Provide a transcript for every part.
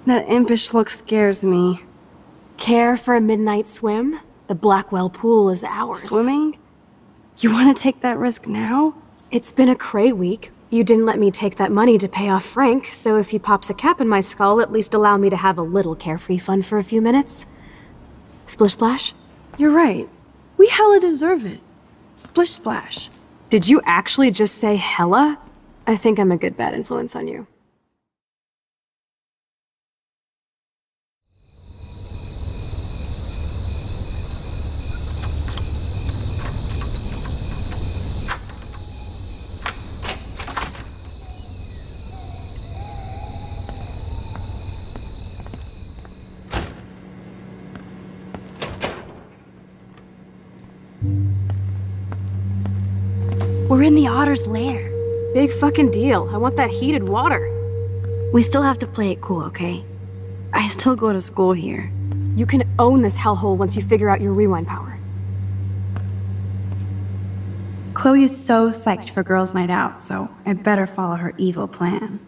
That impish look scares me. Care for a midnight swim? The Blackwell pool is ours. Swimming? You want to take that risk now? It's been a cray week. You didn't let me take that money to pay off Frank, so if he pops a cap in my skull, at least allow me to have a little carefree fun for a few minutes. Splish splash? You're right. We hella deserve it. Splish splash. Did you actually just say hella? I think I'm a good bad influence on you. We're in the otter's lair. Big fucking deal. I want that heated water. We still have to play it cool, okay? I still go to school here. You can own this hellhole once you figure out your rewind power. Chloe is so psyched for girls' night out, so I better follow her evil plan.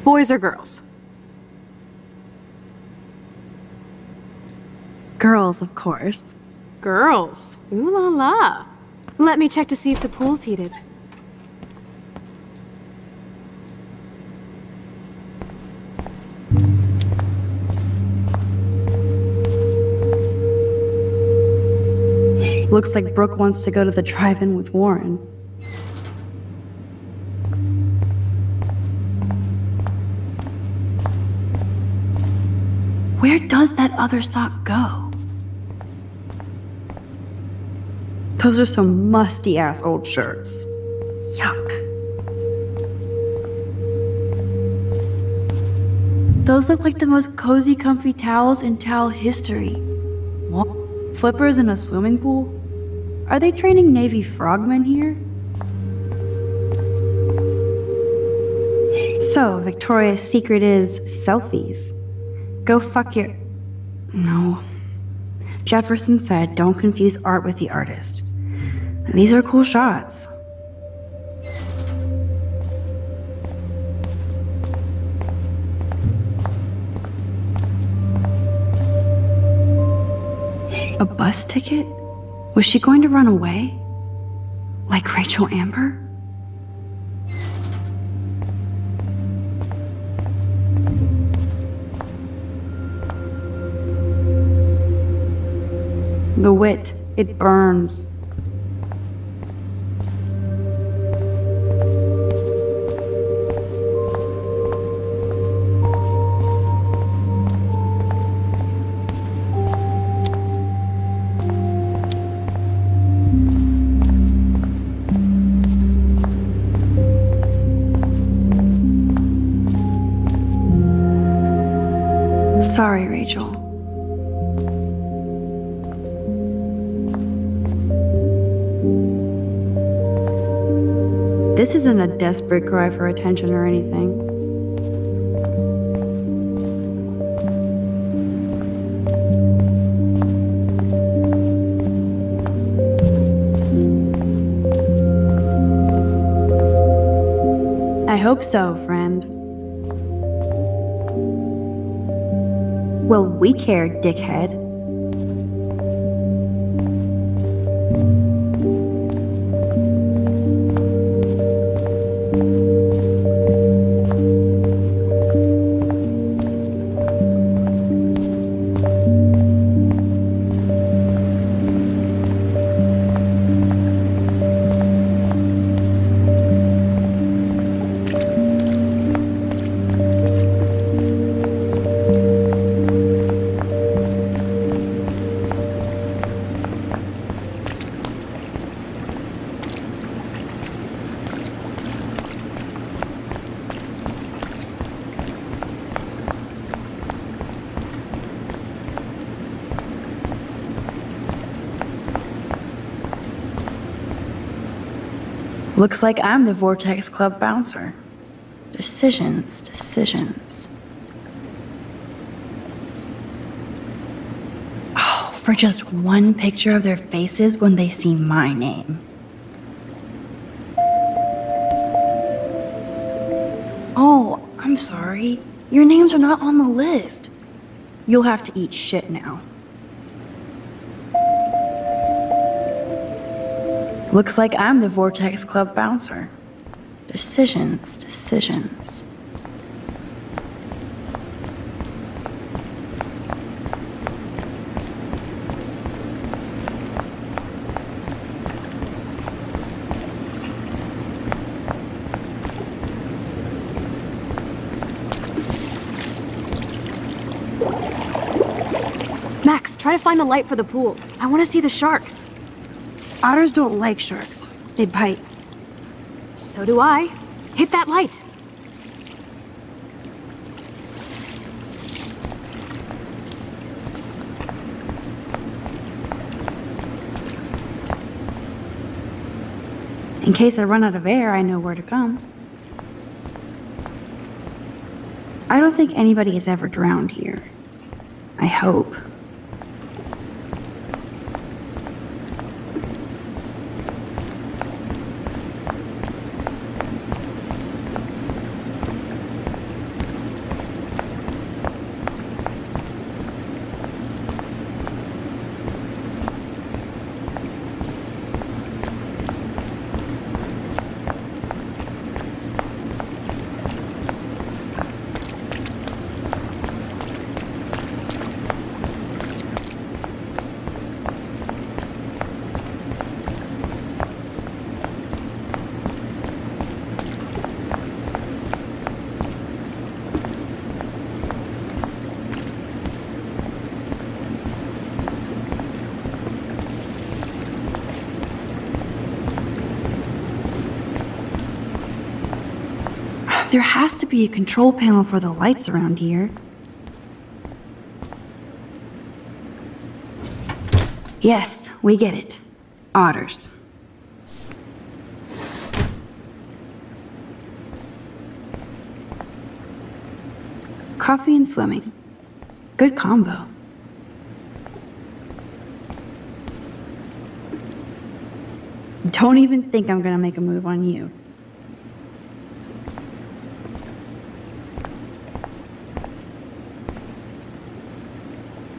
Boys or girls? Girls, of course. Girls? Ooh la la. Let me check to see if the pool's heated. Looks like Brooke wants to go to the drive-in with Warren. Where does that other sock go? Those are some musty-ass old shirts. Yuck. Those look like the most cozy, comfy towels in towel history. What? Flippers in a swimming pool? Are they training Navy frogmen here? So, Victoria's secret is selfies. Go fuck your... No. Jefferson said don't confuse art with the artist. These are cool shots. A bus ticket? Was she going to run away? Like Rachel Amber? The wit, it burns. Sorry, Rachel. This isn't a desperate cry for attention or anything. I hope so, friend. Well, we care, dickhead. Looks like I'm the Vortex Club bouncer. Decisions, decisions. Oh, for just one picture of their faces when they see my name. Oh, I'm sorry. Your names are not on the list. You'll have to eat shit now. Looks like I'm the Vortex Club bouncer. Decisions, decisions. Max, try to find the light for the pool. I want to see the sharks. Otters don't like sharks. They bite. So do I. Hit that light. In case I run out of air, I know where to come. I don't think anybody has ever drowned here. I hope. There has to be a control panel for the lights around here. Yes, we get it. Otters. Coffee and swimming. Good combo. Don't even think I'm gonna make a move on you.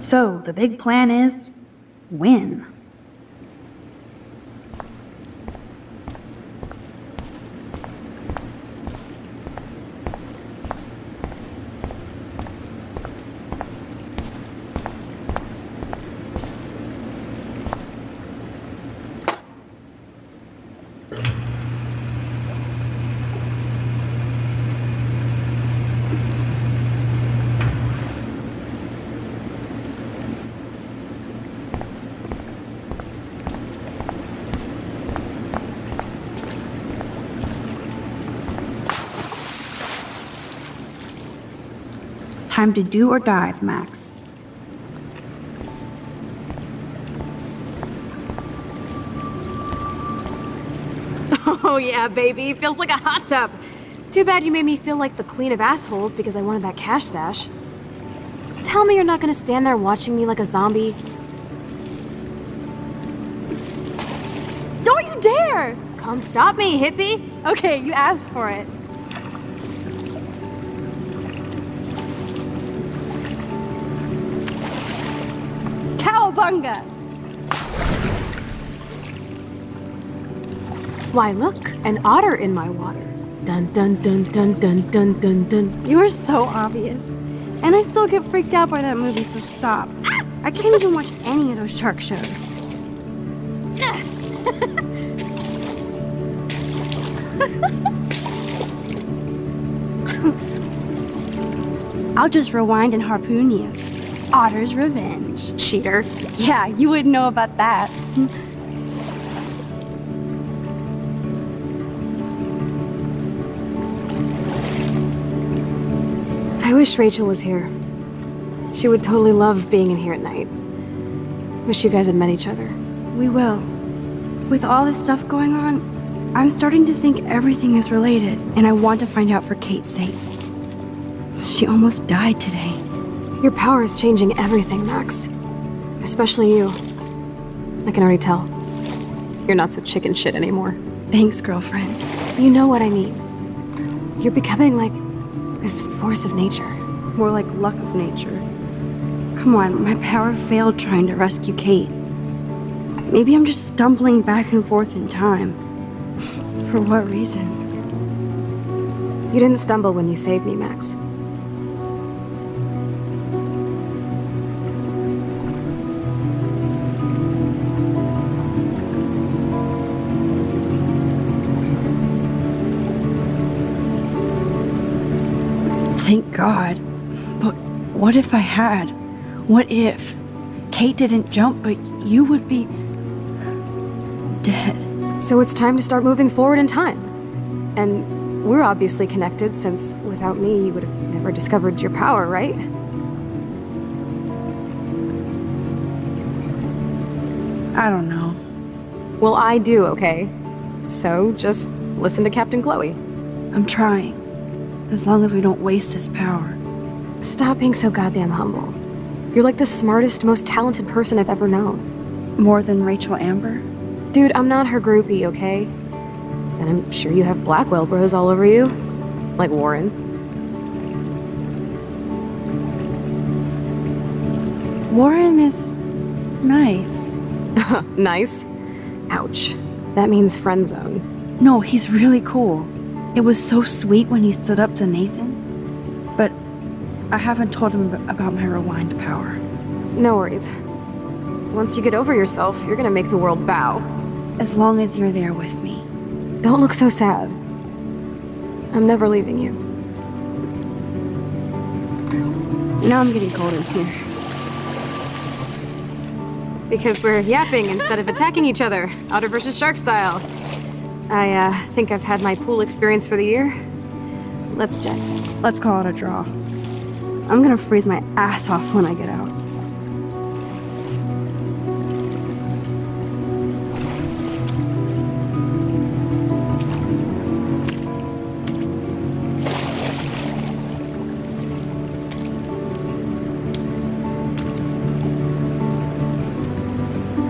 So, the big plan is win. Time to do or dive, Max. Oh yeah, baby. Feels like a hot tub. Too bad you made me feel like the queen of assholes because I wanted that cash stash. Tell me you're not gonna stand there watching me like a zombie. Don't you dare! Come stop me, hippie! Okay, you asked for it. Cowabunga! Why look, an otter in my water. Dun dun dun dun dun dun dun dun. You are so obvious. And I still get freaked out by that movie, so stop. I can't even watch any of those shark shows. I'll just rewind and harpoon you. Otter's revenge. Cheater. Yeah, you wouldn't know about that. I wish Rachel was here. She would totally love being in here at night. Wish you guys had met each other. We will. With all this stuff going on, I'm starting to think everything is related, and I want to find out for Kate's sake. She almost died today. Your power is changing everything, Max. Especially you. I can already tell. You're not so chicken shit anymore. Thanks, girlfriend. You know what I mean. You're becoming like this force of nature. More like luck of nature. Come on, my power failed trying to rescue Kate. Maybe I'm just stumbling back and forth in time. For what reason? You didn't stumble when you saved me, Max. Thank God. But what if I had? What if Kate didn't jump, but you would be dead? So it's time to start moving forward in time. And we're obviously connected, since without me, you would have never discovered your power, right? I don't know. Well, I do, okay? So just listen to Captain Chloe. I'm trying. As long as we don't waste this power. Stop being so goddamn humble. You're like the smartest, most talented person I've ever known. More than Rachel Amber? Dude, I'm not her groupie, okay? And I'm sure you have Blackwell bros all over you. Like Warren. Warren is nice. Nice? Ouch. That means friend zone. No, he's really cool. It was so sweet when he stood up to Nathan. But I haven't told him about my rewind power. No worries. Once you get over yourself, you're gonna make the world bow. As long as you're there with me. Don't look so sad. I'm never leaving you. Now I'm getting cold in here. Because we're yapping instead of attacking each other, otter versus shark style. I think I've had my pool experience for the year. Let's check. Let's call it a draw. I'm gonna freeze my ass off when I get out.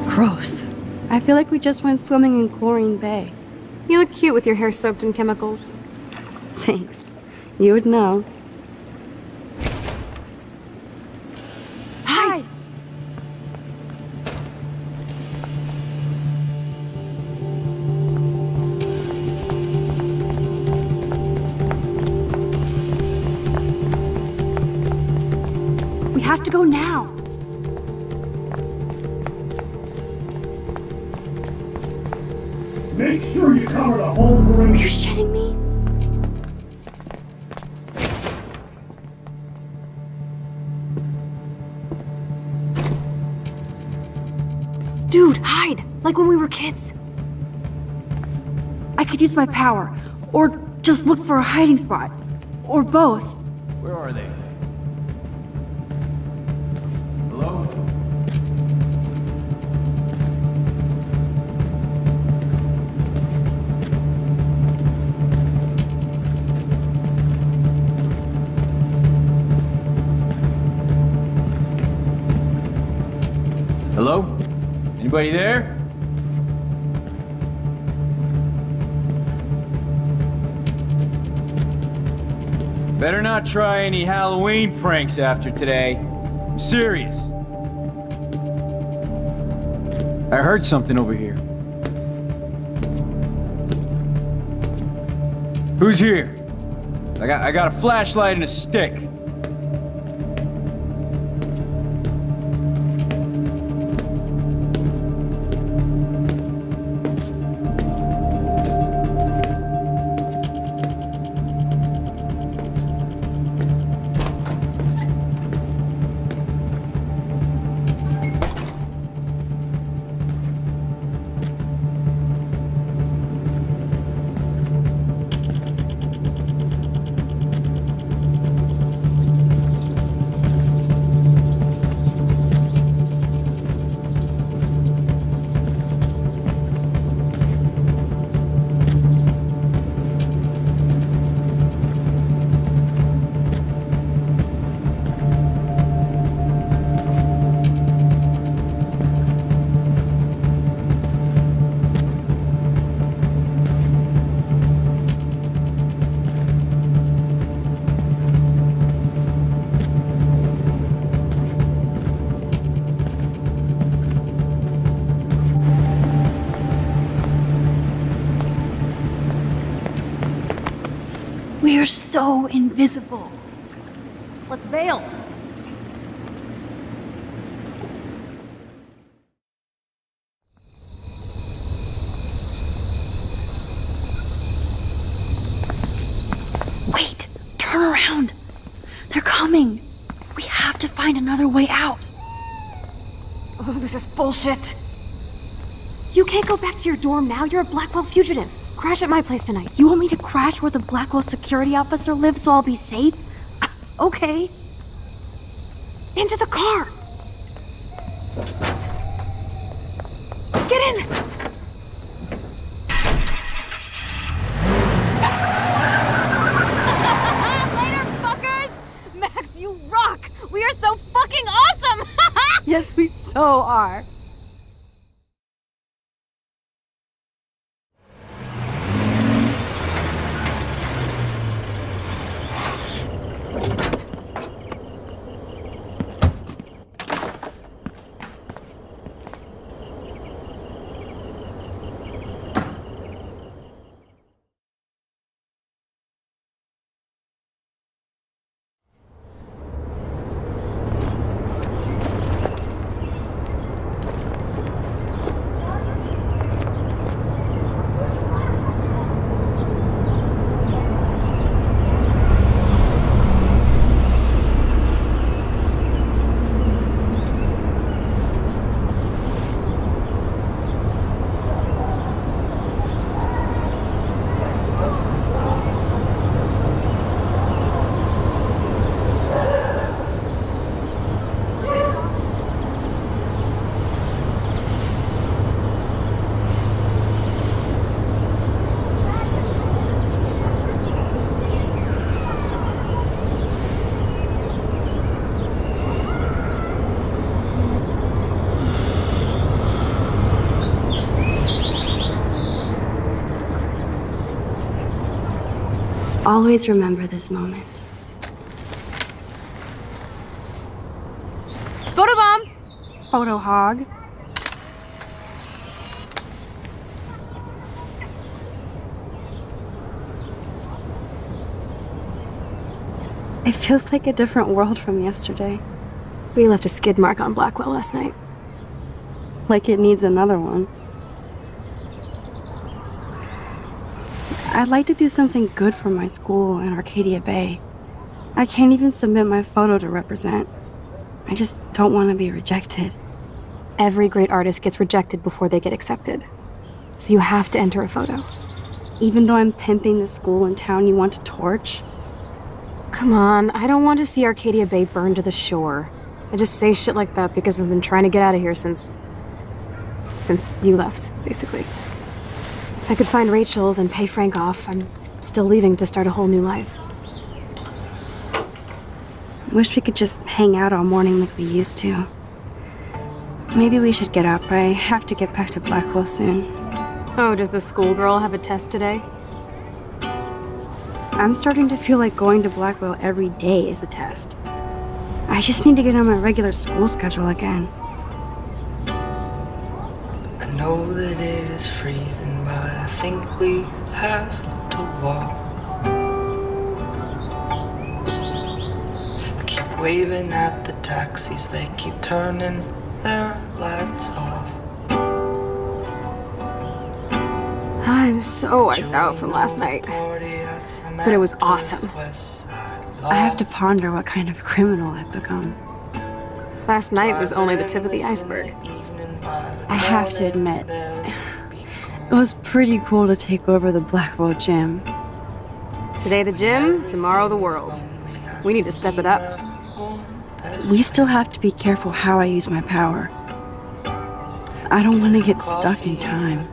Gross. I feel like we just went swimming in Chlorine Bay. You look cute with your hair soaked in chemicals. Thanks. You would know. Hide! We have to go now. Make sure you cover the whole perimeter. Are you shitting me? Dude, hide! Like when we were kids. I could use my power, or just look for a hiding spot, or both. Where are they? Hello? Hello? Anybody there? Better not try any Halloween pranks after today. I'm serious. I heard something over here. Who's here? I got a flashlight and a stick. We're so invisible. Let's bail. Wait, turn around. They're coming. We have to find another way out. Oh, this is bullshit. You can't go back to your dorm now. You're a Blackwell fugitive. Crash at my place tonight. You want me to crash where the Blackwell security officer lives so I'll be safe? Okay. Into the car. Get in. Later, fuckers! Max, you rock! We are so fucking awesome! Yes, we so are. Always remember this moment. Photobomb! Photo hog. It feels like a different world from yesterday. We left a skid mark on Blackwell last night. Like it needs another one. I'd like to do something good for my school in Arcadia Bay. I can't even submit my photo to represent. I just don't want to be rejected. Every great artist gets rejected before they get accepted. So you have to enter a photo. Even though I'm pimping the school in town you want to torch? Come on, I don't want to see Arcadia Bay burned to the shore. I just say shit like that because I've been trying to get out of here since you left, basically. If I could find Rachel, then pay Frank off, I'm still leaving to start a whole new life. Wish we could just hang out all morning like we used to. Maybe we should get up. I have to get back to Blackwell soon. Oh, does the schoolgirl have a test today? I'm starting to feel like going to Blackwell every day is a test. I just need to get on my regular school schedule again. I know that it is freezing, but I think we have to walk. I keep waving at the taxis, they keep turning their lights off. I'm so wiped out from last night. But it was awesome. I have to ponder what kind of criminal I've become. Last night was only the tip of the iceberg. I have to admit, it was pretty cool to take over the Blackwell gym. Today the gym, tomorrow the world. We need to step it up. We still have to be careful how I use my power. I don't want to get stuck in time.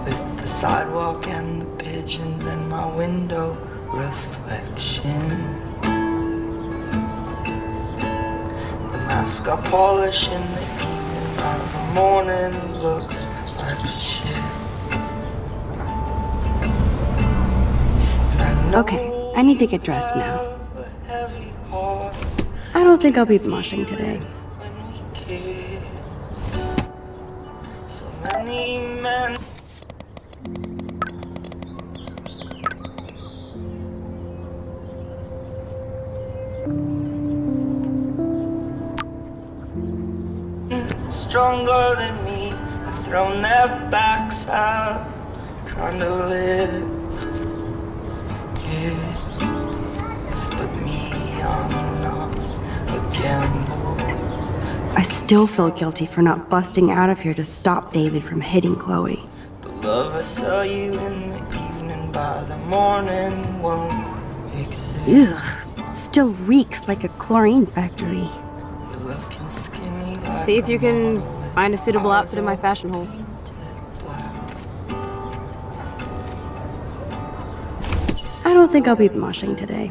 With the sidewalk and the pigeons and my window reflection. The mask I polish in the evening while the morning looks like shit. Okay, I need to get dressed now. I don't think I'll be moshing today. any man. Stronger than me, have thrown their backs out, trying to live here. But me, I'm not a gamble. I still feel guilty for not busting out of here to stop David from hitting Chloe. The love I saw you in the evening by the morning won't exist. Ugh, still reeks like a chlorine factory. You're looking skinny like See if you a can model with find a suitable eyes outfit in my fashion hole. painted black. I don't think I'll be moshing today.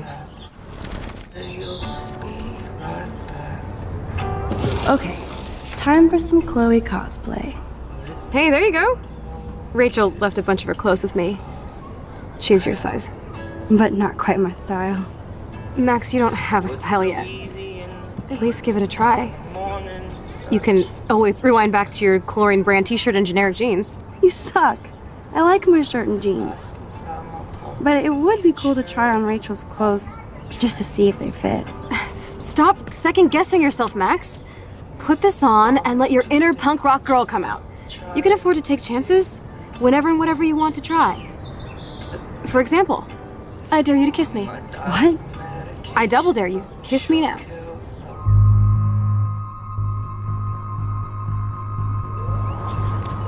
You'll be right back. Okay, time for some Chloe cosplay. Hey, there you go. Rachel left a bunch of her clothes with me. She's your size. But not quite my style. Max, you don't have a style yet. Easy in At least give it a try. the morning. You can always rewind back to your chlorine brand t-shirt and generic jeans. You suck. I like my shirt and jeans. Inside my pocket. But it would be cool to try on Rachel's clothes just to see if they fit. Stop second-guessing yourself, Max. Put this on and let your inner punk rock girl come out. You can afford to take chances whenever and whatever you want to try. For example, I dare you to kiss me. What? I double dare you. Kiss me now.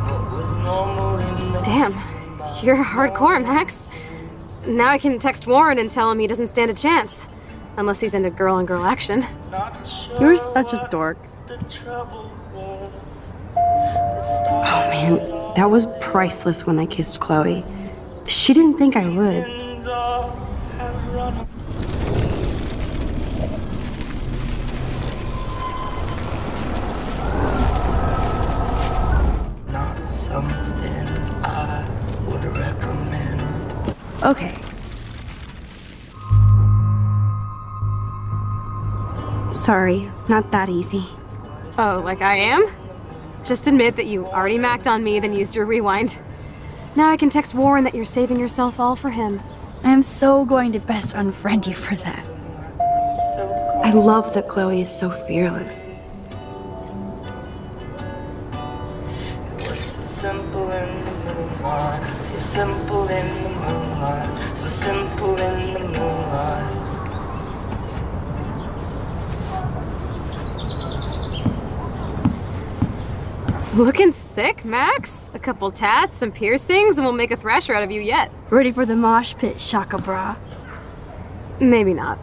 What was normal in the Damn, you're hardcore, Max. Now I can text Warren and tell him he doesn't stand a chance. Unless he's into girl-on-girl action. not sure You're such a what dork. the trouble was. Oh man, that was priceless when I kissed Chloe. She didn't think I would. Sins all have run. Not something I would recommend. Okay. Sorry, not that easy. Oh, like I am? Just admit that you already macked on me, then used your rewind. Now I can text Warren that you're saving yourself all for him. I am so going to best unfriend you for that. So I love that Chloe is so fearless. it was so simple in the moonlight, so simple in the moonlight, so simple in the moonlight. Looking sick, Max? A couple tats, some piercings, and we'll make a thrasher out of you yet. Ready for the mosh pit, Shaka Bra. Maybe not.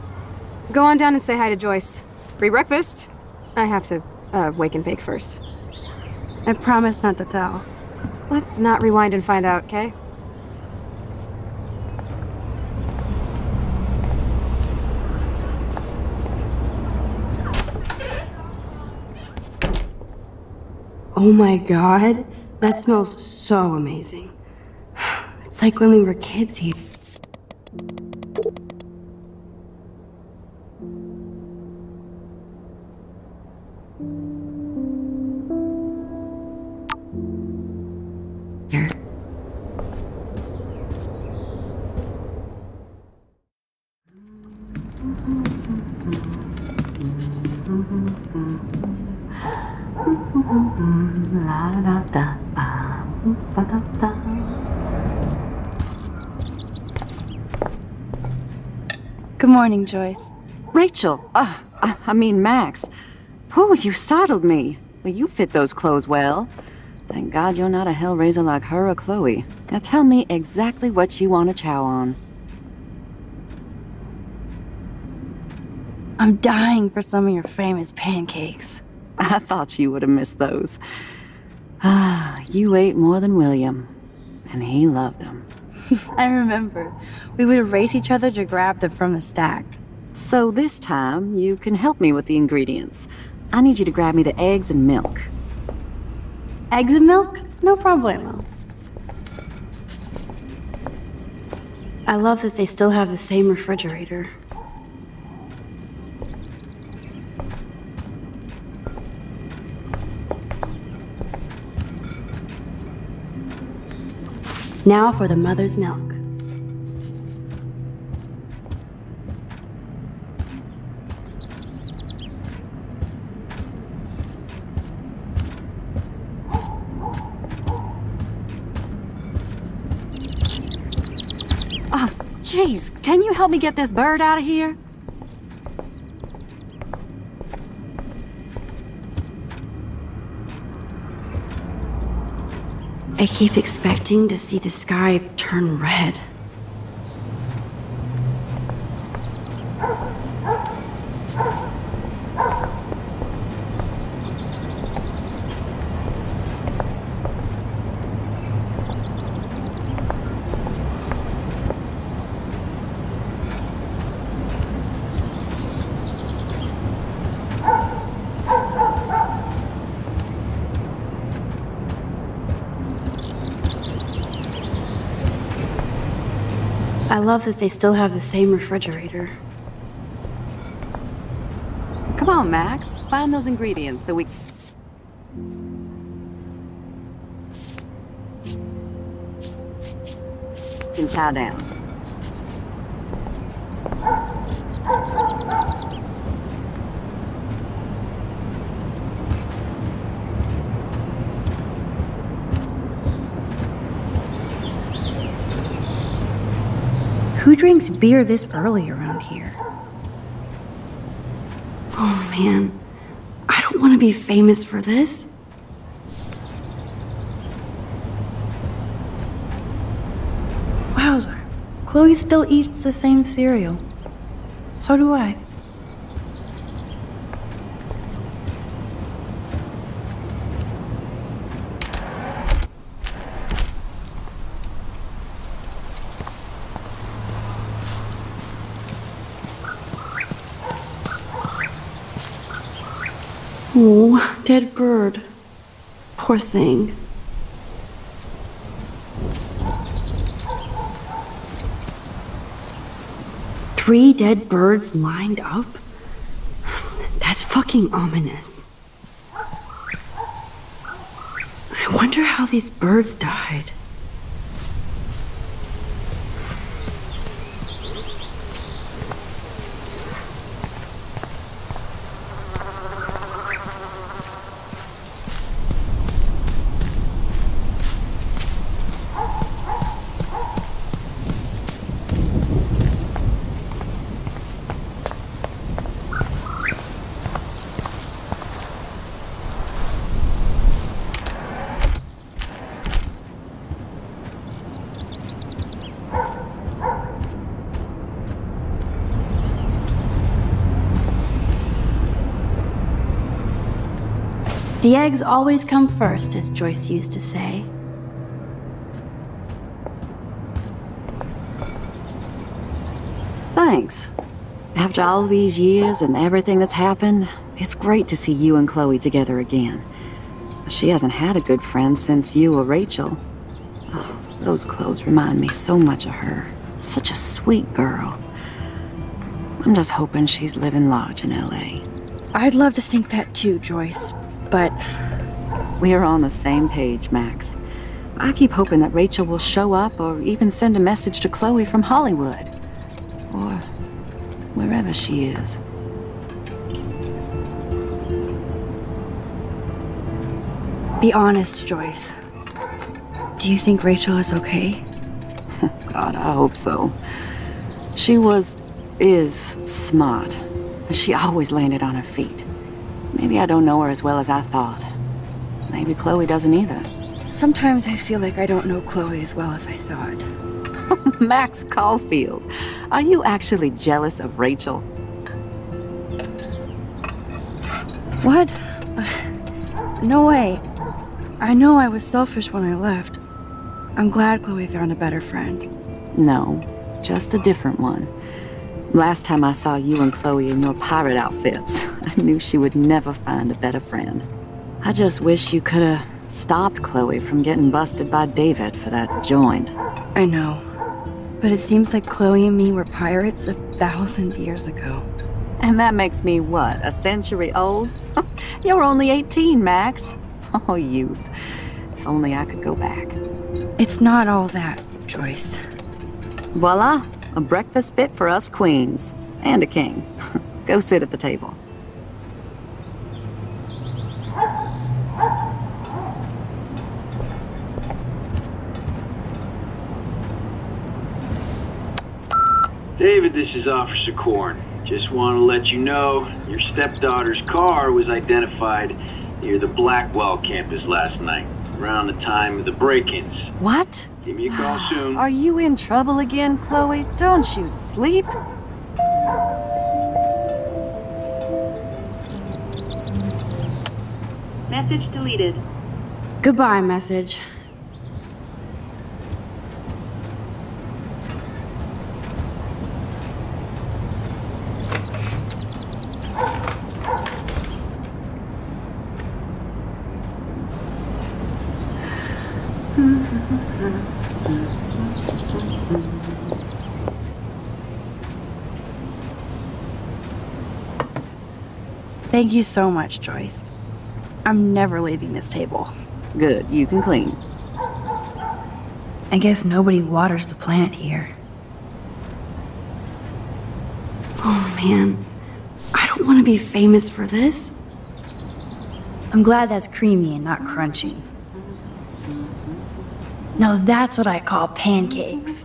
Go on down and say hi to Joyce. Free breakfast. I have to, wake and bake first. I promise not to tell. Let's not rewind and find out, okay? Oh my god, that smells so amazing. It's like when we were kids here. Good morning, Joyce. Rachel! I mean Max. Oh, you startled me. Well, you fit those clothes well. Thank God you're not a hellraiser like her or Chloe. Now tell me exactly what you want to chow on. I'm dying for some of your famous pancakes. I thought you would have missed those. Ah, you ate more than William. And he loved them. I remember. We would race each other to grab them from the stack. So this time, you can help me with the ingredients. I need you to grab me the eggs and milk. Eggs and milk? No problemo. I love that they still have the same refrigerator. Now for the mother's milk. Oh, jeez, can you help me get this bird out of here? I keep expecting to see the sky turn red. I love that they still have the same refrigerator. Come on, Max. Find those ingredients so we... can chow down. Who drinks beer this early around here? Oh man, I don't want to be famous for this. Wowza, Chloe still eats the same cereal. So do I. Oh, dead bird. Poor thing. Three dead birds lined up? That's fucking ominous. I wonder how these birds died. The eggs always come first, as Joyce used to say. Thanks. After all these years and everything that's happened, it's great to see you and Chloe together again. She hasn't had a good friend since you or Rachel. Oh, those clothes remind me so much of her. Such a sweet girl. I'm just hoping she's living large in LA. I'd love to think that too, Joyce, but... We're on the same page, Max. I keep hoping that Rachel will show up or even send a message to Chloe from Hollywood. Or wherever she is. Be honest, Joyce. Do you think Rachel is okay? God, I hope so. She is smart. She always landed on her feet. Maybe I don't know her as well as I thought. Maybe Chloe doesn't either. Sometimes I feel like I don't know Chloe as well as I thought. Max Caulfield, are you actually jealous of Rachel? What? No way. I know I was selfish when I left. I'm glad Chloe found a better friend. No, just a different one. Last time I saw you and Chloe in your pirate outfits, I knew she would never find a better friend. I just wish you could have stopped Chloe from getting busted by David for that joint. I know. But it seems like Chloe and me were pirates 1,000 years ago. And that makes me what, a century old? You're only 18, Max. Oh, youth. If only I could go back. It's not all that, Joyce. Voila, a breakfast fit for us queens. And a king. Go sit at the table. David, this is Officer Korn. Just want to let you know, your stepdaughter's car was identified near the Blackwell campus last night, around the time of the break-ins. What? Give me a call soon. Are you in trouble again, Chloe? Don't you sleep? Message deleted. Goodbye, message. Thank you so much, Joyce. I'm never leaving this table. Good, you can clean. I guess nobody waters the plant here. Oh man, I don't want to be famous for this. I'm glad that's creamy and not crunchy. Now that's what I call pancakes.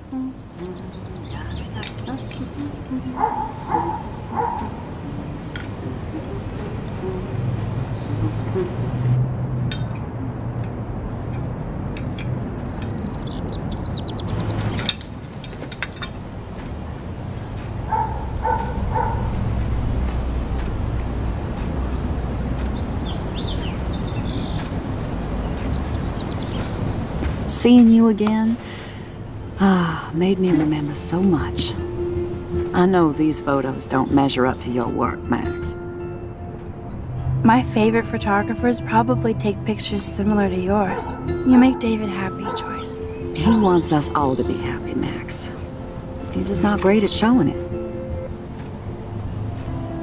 Seeing you again, made me remember so much. I know these photos don't measure up to your work, Max. My favorite photographers probably take pictures similar to yours. You make David happy, Joyce. He wants us all to be happy, Max. He's just not great at showing it.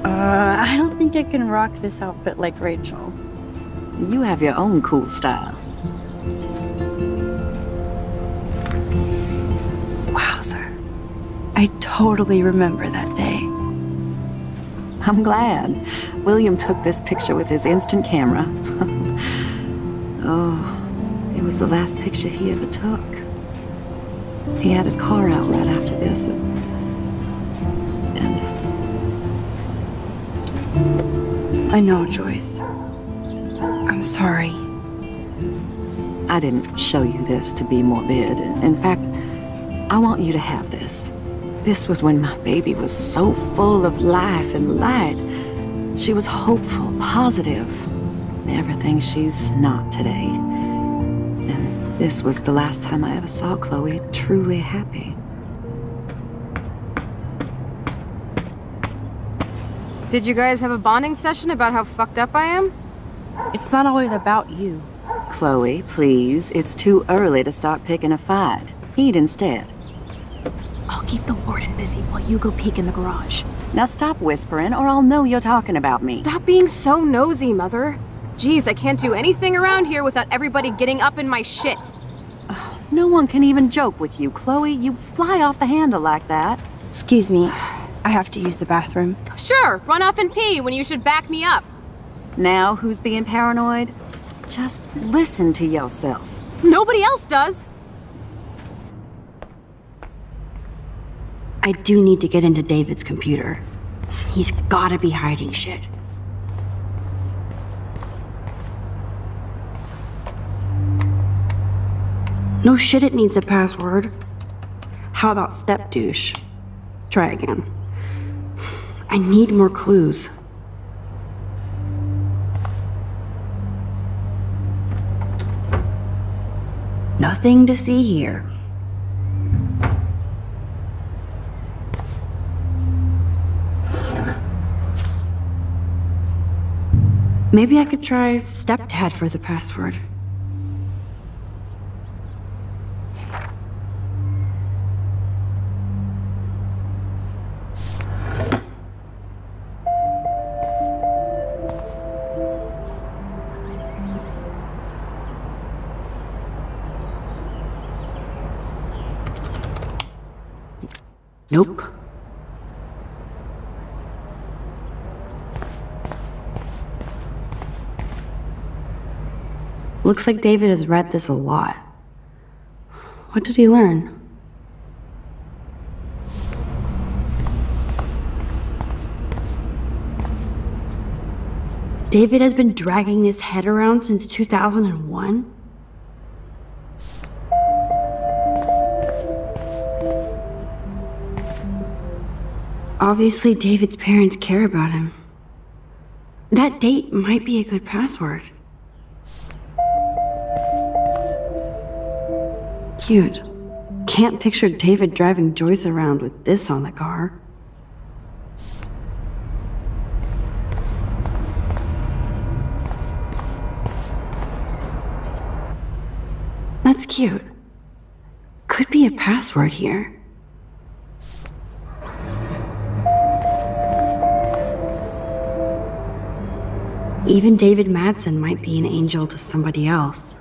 I don't think I can rock this outfit like Rachel. You have your own cool style. Wowzer. I totally remember that day. I'm glad. William took this picture with his instant camera. Oh, it was the last picture he ever took. He had his car out right after this, and I know, Joyce. I'm sorry. I didn't show you this to be morbid. In fact, I want you to have this. This was when my baby was so full of life and light. She was hopeful, positive. Everything she's not today. And this was the last time I ever saw Chloe truly happy. Did you guys have a bonding session about how fucked up I am? It's not always about you. Chloe, please. It's too early to start picking a fight. Eat instead. I'll keep the warden busy while you go peek in the garage. Now stop whispering, or I'll know you're talking about me. Stop being so nosy, Mother. Jeez, I can't do anything around here without everybody getting up in my shit. No one can even joke with you, Chloe. You fly off the handle like that. Excuse me. I have to use the bathroom. Sure, run off and pee when you should back me up. Now who's being paranoid? Just listen to yourself. Nobody else does. I do need to get into David's computer. He's gotta be hiding shit. No shit, it needs a password. How about step douche? Try again. I need more clues. Nothing to see here. Maybe I could try stepdad for the password. Nope. Looks like David has read this a lot. What did he learn? David has been dragging his head around since 2001? Obviously, David's parents care about him. That date might be a good password. Cute. Can't picture David driving Joyce around with this on the car. That's cute. Could be a password here. Even David Madsen might be an angel to somebody else.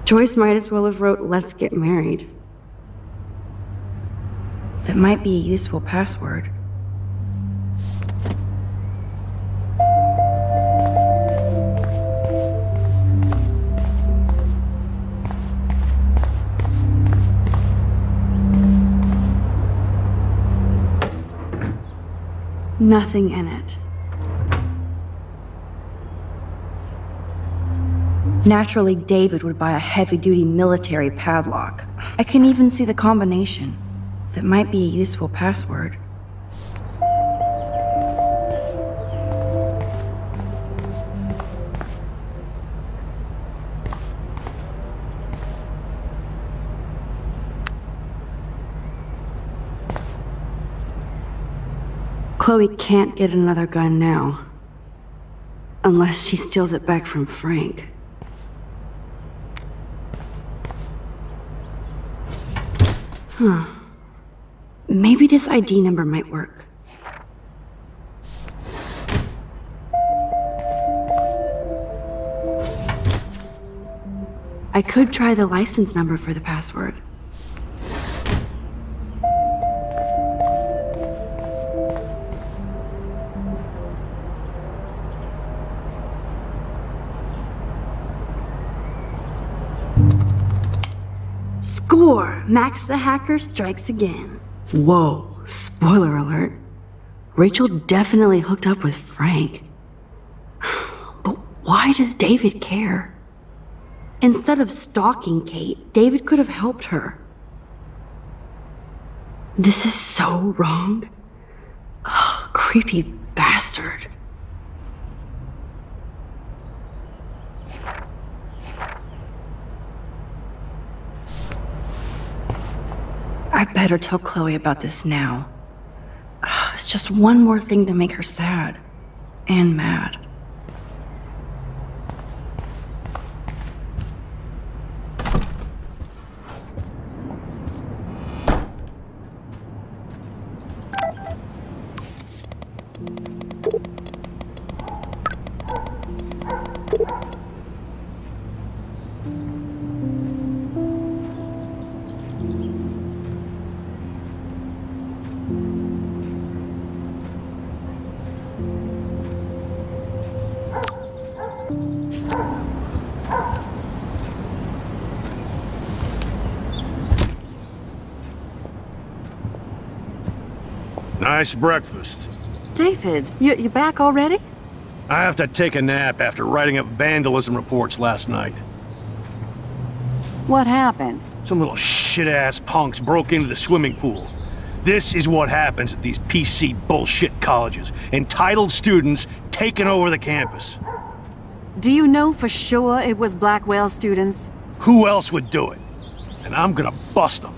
Joyce might as well have wrote, "Let's get married." That might be a useful password. Nothing in it. Naturally, David would buy a heavy-duty military padlock. I can even see the combination. That might be a useful password. Chloe can't get another gun now. Unless she steals it back from Frank. Huh. Maybe this ID number might work. I could try the license number for the password. Score! Max the hacker strikes again. Whoa, spoiler alert. Rachel definitely hooked up with Frank. But why does David care? Instead of stalking Kate, David could have helped her. This is so wrong. Ugh, creepy bastard. I better tell Chloe about this now. It's just one more thing to make her sad. And mad. Nice breakfast. David, you back already? I have to take a nap after writing up vandalism reports last night. What happened? Some little shit-ass punks broke into the swimming pool. This is what happens at these PC bullshit colleges. Entitled students taking over the campus. Do you know for sure it was Blackwell students? Who else would do it? And I'm gonna bust them.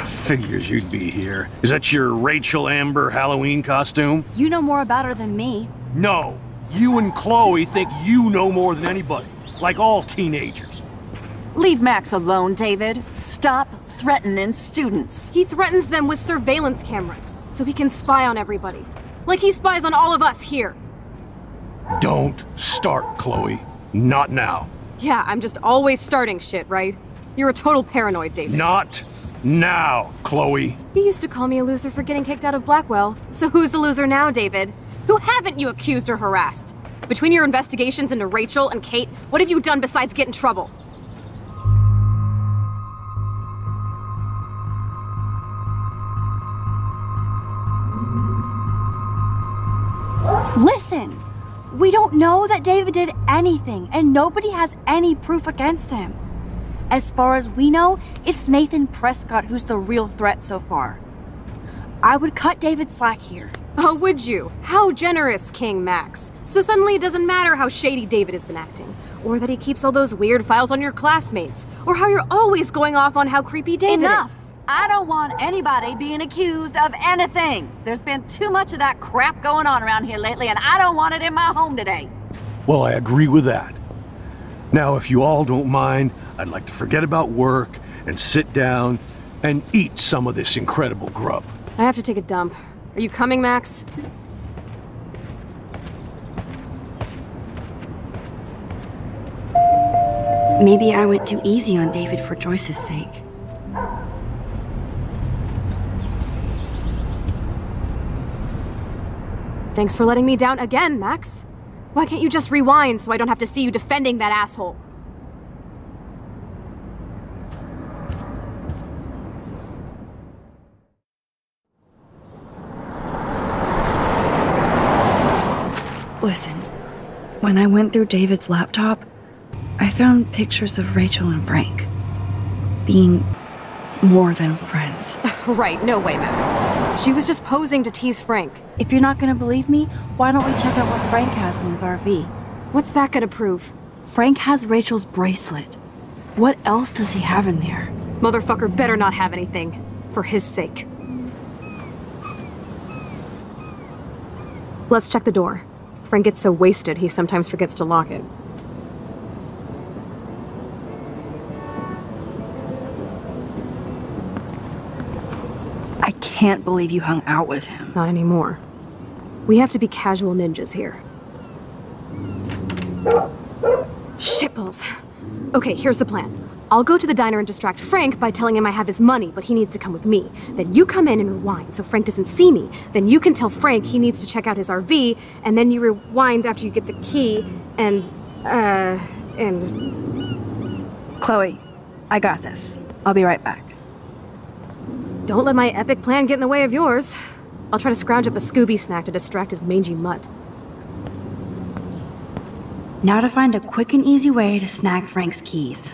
Figures you'd be here. Is that your Rachel Amber Halloween costume? You know more about her than me. No. You and Chloe think you know more than anybody. Like all teenagers. Leave Max alone, David. Stop threatening students. He threatens them with surveillance cameras, so he can spy on everybody. Like he spies on all of us here. Don't start, Chloe. Not now. Yeah, I'm just always starting shit, right? You're a total paranoid, David. Not now, Chloe. You used to call me a loser for getting kicked out of Blackwell. So who's the loser now, David? Who haven't you accused or harassed? Between your investigations into Rachel and Kate, what have you done besides get in trouble? Listen! We don't know that David did anything, and nobody has any proof against him. As far as we know, it's Nathan Prescott who's the real threat so far. I would cut David slack here. Oh, would you? How generous, King Max. So suddenly it doesn't matter how shady David has been acting, or that he keeps all those weird files on your classmates, or how you're always going off on how creepy David Enough! is. I don't want anybody being accused of anything. There's been too much of that crap going on around here lately, and I don't want it in my home today. Well, I agree with that. Now, if you all don't mind, I'd like to forget about work and sit down and eat some of this incredible grub. I have to take a dump. Are you coming, Max? Maybe I went too easy on David for Joyce's sake. Thanks for letting me down again, Max. Why can't you just rewind so I don't have to see you defending that asshole? Listen, when I went through David's laptop, I found pictures of Rachel and Frank being more than friends. Right, no way, Max. She was just posing to tease Frank. If you're not gonna believe me, why don't we check out what Frank has in his RV? What's that gonna prove? Frank has Rachel's bracelet. What else does he have in there? Motherfucker better not have anything. For his sake. Let's check the door. Frank gets so wasted, he sometimes forgets to lock it. I can't believe you hung out with him. Not anymore. We have to be casual ninjas here. Shitballs. Okay, here's the plan. I'll go to the diner and distract Frank by telling him I have his money, but he needs to come with me. Then you come in and rewind so Frank doesn't see me. Then you can tell Frank he needs to check out his RV, and then you rewind after you get the key, and... Chloe, I got this. I'll be right back. Don't let my epic plan get in the way of yours. I'll try to scrounge up a Scooby snack to distract his mangy mutt. Now to find a quick and easy way to snag Frank's keys.